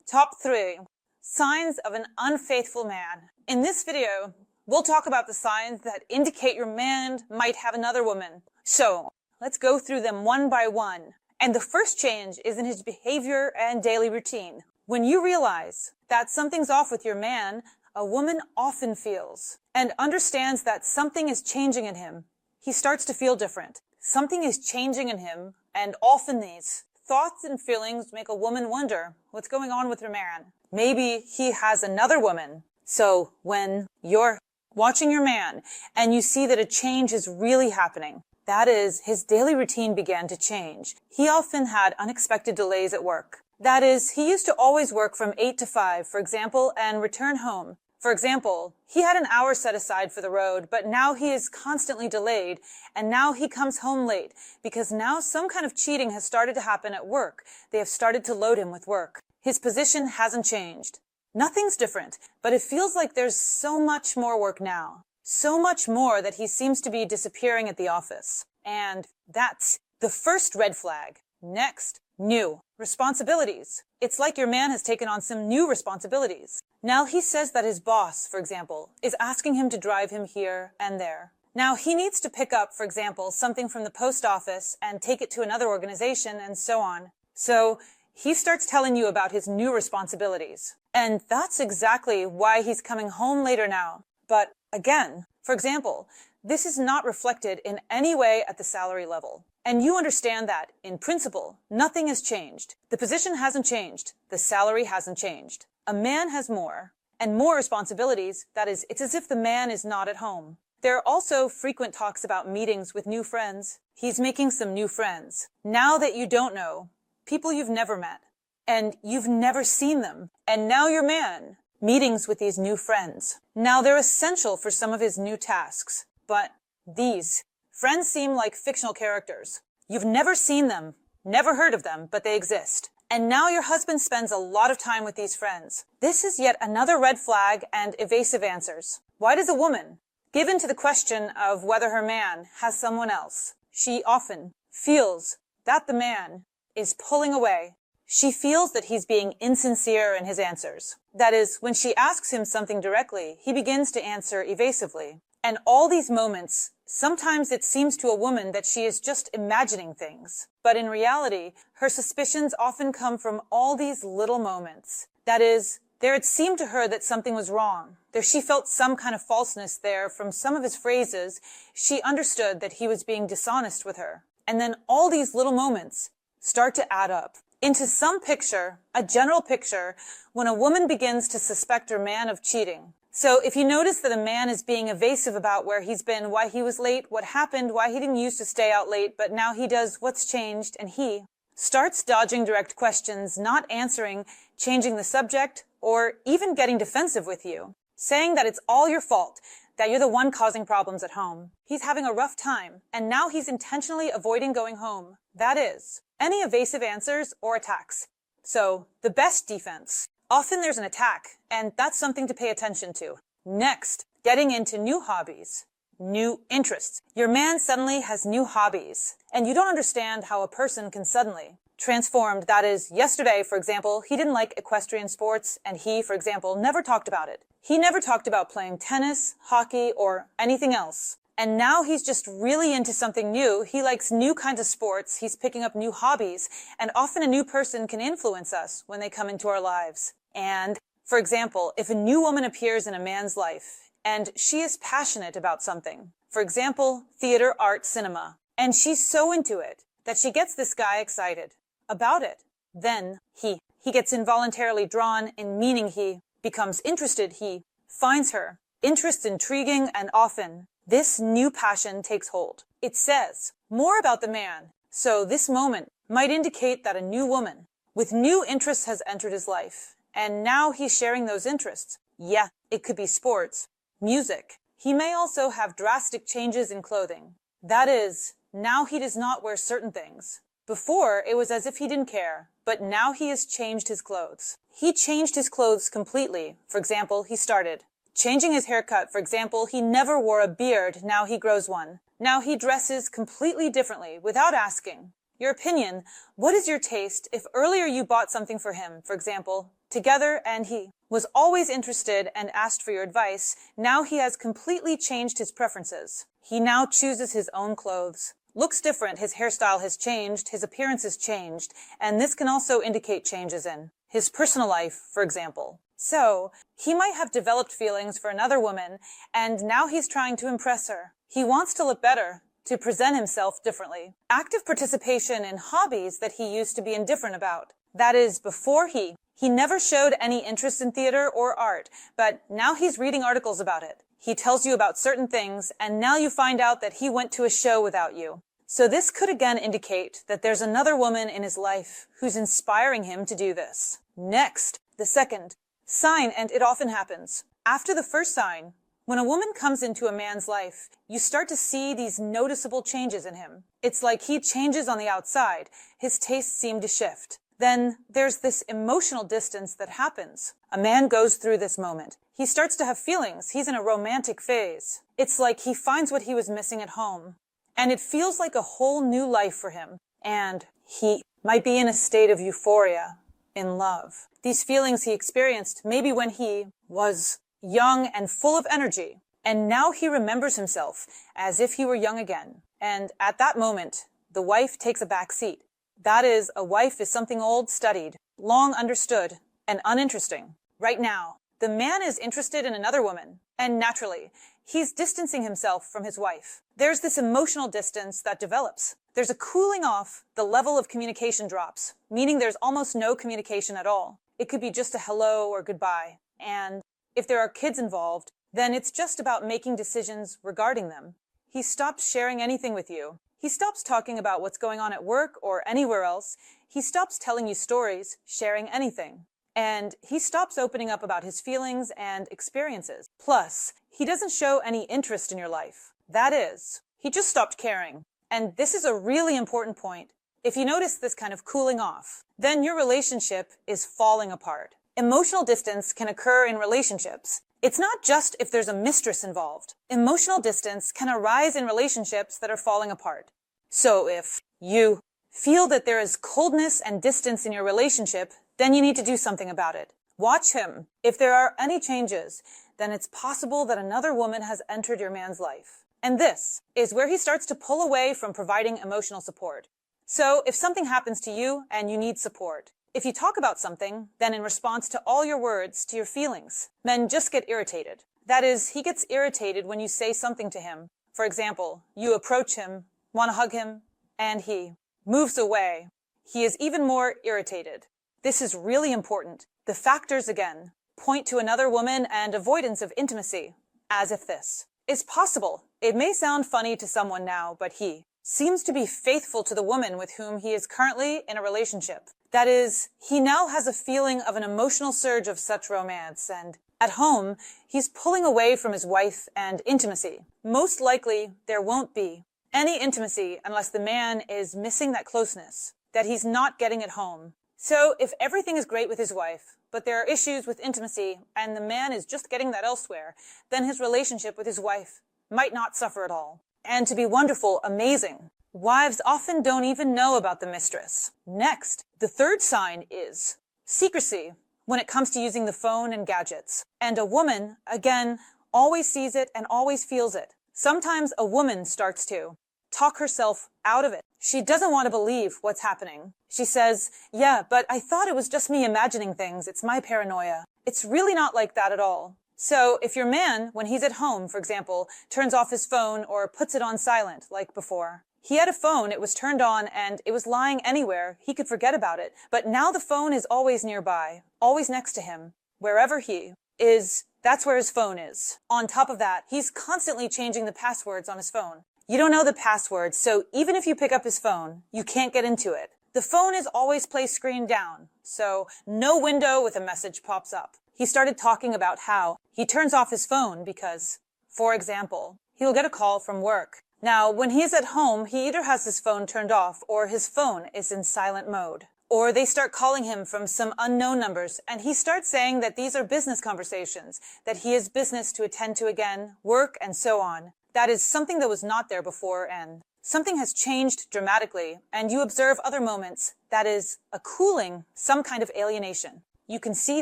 Top 3 signs of an unfaithful man. In this video, we'll talk about the signs that indicate your man might have another woman. So, let's go through them one by one. And the first change is in his behavior and daily routine. When you realize that something's off with your man, a woman often feels and understands that something is changing in him. He starts to feel different. Something is changing in him, and often these thoughts and feelings make a woman wonder what's going on with her man. Maybe he has another woman. So when you're watching your man and you see that a change is really happening, that is, his daily routine began to change. He often had unexpected delays at work. That is, he used to always work from 8 to 5, for example, and return home. For example, he had an hour set aside for the road, but now he is constantly delayed, and now he comes home late, because now some kind of cheating has started to happen at work. They have started to load him with work. His position hasn't changed. Nothing's different, but it feels like there's so much more work now. So much more that he seems to be disappearing at the office. And that's the first red flag. Next, new responsibilities. It's like your man has taken on some new responsibilities. Now he says that his boss, for example, is asking him to drive him here and there. Now he needs to pick up, for example, something from the post office and take it to another organization and so on. So he starts telling you about his new responsibilities. And that's exactly why he's coming home later now. But again, for example, this is not reflected in any way at the salary level. And you understand that, in principle, nothing has changed. The position hasn't changed. The salary hasn't changed. A man has more, and more responsibilities. That is, it's as if the man is not at home. There are also frequent talks about meetings with new friends. He's making some new friends. Now that you don't know, people you've never met, and you've never seen them, and now your man, meetings with these new friends. Now they're essential for some of his new tasks, but these friends seem like fictional characters. You've never seen them, never heard of them, but they exist. And now your husband spends a lot of time with these friends. This is yet another red flag and evasive answers. Why does a woman, given to the question of whether her man has someone else, she often feels that the man is pulling away? She feels that he's being insincere in his answers. That is, when she asks him something directly, he begins to answer evasively. And all these moments, sometimes it seems to a woman that she is just imagining things. But in reality, her suspicions often come from all these little moments. That is, there it seemed to her that something was wrong. She felt some kind of falseness there from some of his phrases. She understood that he was being dishonest with her. And then all these little moments start to add up into some picture, a general picture, when a woman begins to suspect her man of cheating. So if you notice that a man is being evasive about where he's been, why he was late, what happened, why he didn't used to stay out late, but now he does, what's changed, and he starts dodging direct questions, not answering, changing the subject, or even getting defensive with you, saying that it's all your fault, that you're the one causing problems at home. He's having a rough time, and now he's intentionally avoiding going home. That is, any evasive answers or attacks. So, the best defense. Often there's an attack, and that's something to pay attention to. Next, getting into new hobbies, new interests. Your man suddenly has new hobbies, and you don't understand how a person can suddenly transformed. That is, yesterday, for example, he didn't like equestrian sports, and he, for example, never talked about it. He never talked about playing tennis, hockey, or anything else. And now he's just really into something new. He likes new kinds of sports. He's picking up new hobbies. And often a new person can influence us when they come into our lives. And, for example, if a new woman appears in a man's life and she is passionate about something, for example, theater, art, cinema, and she's so into it that she gets this guy excited about it, then he gets involuntarily drawn in, meaning he becomes interested. He finds her interest intriguing, and often this new passion takes hold. It says more about the man. So this moment might indicate that a new woman with new interests has entered his life. And now he's sharing those interests. Yeah, it could be sports, music. He may also have drastic changes in clothing. That is, now he does not wear certain things. Before, it was as if he didn't care, but now he has changed his clothes. He changed his clothes completely. For example, he started changing his haircut. For example, he never wore a beard, now he grows one. Now he dresses completely differently without asking. Your opinion, what is your taste if earlier you bought something for him, for example, together, and he was always interested and asked for your advice, now he has completely changed his preferences. He now chooses his own clothes. Looks different, his hairstyle has changed, his appearance has changed, and this can also indicate changes in his personal life, for example. So, he might have developed feelings for another woman, and now he's trying to impress her. He wants to look better, to present himself differently. Active participation in hobbies that he used to be indifferent about. That is, before he never showed any interest in theater or art, but now he's reading articles about it. He tells you about certain things, and now you find out that he went to a show without you. So this could again indicate that there's another woman in his life who's inspiring him to do this. Next, the second sign, and it often happens. After the first sign, when a woman comes into a man's life, you start to see these noticeable changes in him. It's like he changes on the outside. His tastes seem to shift. Then there's this emotional distance that happens. A man goes through this moment. He starts to have feelings. He's in a romantic phase. It's like he finds what he was missing at home. And it feels like a whole new life for him. And he might be in a state of euphoria, in love. These feelings he experienced maybe when he was young and full of energy. And now he remembers himself as if he were young again. And at that moment, the wife takes a back seat. That is, a wife is something old studied, long understood, and uninteresting. Right now, the man is interested in another woman, and naturally, he's distancing himself from his wife. There's this emotional distance that develops. There's a cooling off, the level of communication drops, meaning there's almost no communication at all. It could be just a hello or goodbye. And if there are kids involved, then it's just about making decisions regarding them. He stops sharing anything with you. He stops talking about what's going on at work or anywhere else. He stops telling you stories, sharing anything. And he stops opening up about his feelings and experiences. Plus, he doesn't show any interest in your life. That is, he just stopped caring. And this is a really important point. If you notice this kind of cooling off, then your relationship is falling apart. Emotional distance can occur in relationships. It's not just if there's a mistress involved. Emotional distance can arise in relationships that are falling apart. So if you feel that there is coldness and distance in your relationship, then you need to do something about it. Watch him. If there are any changes, then it's possible that another woman has entered your man's life. And this is where he starts to pull away from providing emotional support. So if something happens to you and you need support, if you talk about something, then in response to all your words, to your feelings, men just get irritated. That is, he gets irritated when you say something to him. For example, you approach him, want to hug him, and he moves away. He is even more irritated. This is really important. The factors, again, point to another woman and avoidance of intimacy, as if this is possible. It may sound funny to someone now, but he seems to be faithful to the woman with whom he is currently in a relationship. That is, he now has a feeling of an emotional surge of such romance, and at home, he's pulling away from his wife and intimacy. Most likely, there won't be any intimacy unless the man is missing that closeness that he's not getting at home. So if everything is great with his wife, but there are issues with intimacy and the man is just getting that elsewhere, then his relationship with his wife might not suffer at all. And to be wonderful, amazing, wives often don't even know about the mistress. Next, the third sign is secrecy when it comes to using the phone and gadgets. And a woman, again, always sees it and always feels it. Sometimes a woman starts to talk herself out of it. She doesn't want to believe what's happening. She says, yeah, but I thought it was just me imagining things. It's my paranoia. It's really not like that at all. So if your man, when he's at home, for example, turns off his phone or puts it on silent like before, he had a phone, it was turned on, and it was lying anywhere, he could forget about it. But now the phone is always nearby, always next to him. Wherever he is, that's where his phone is. On top of that, he's constantly changing the passwords on his phone. You don't know the password, so even if you pick up his phone, you can't get into it. The phone is always placed screen down, so no window with a message pops up. He started talking about how he turns off his phone because, for example, he'll get a call from work. Now, when he's at home, he either has his phone turned off or his phone is in silent mode. Or they start calling him from some unknown numbers, and he starts saying that these are business conversations, that he has business to attend to again, work, and so on. That is something that was not there before, and something has changed dramatically, and you observe other moments that is a cooling, some kind of alienation. You can see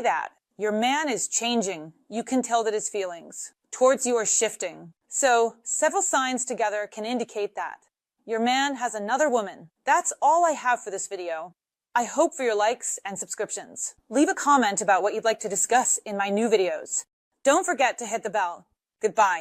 that. Your man is changing. You can tell that his feelings towards you are shifting. So, several signs together can indicate that. Your man has another woman. That's all I have for this video. I hope for your likes and subscriptions. Leave a comment about what you'd like to discuss in my new videos. Don't forget to hit the bell. Goodbye.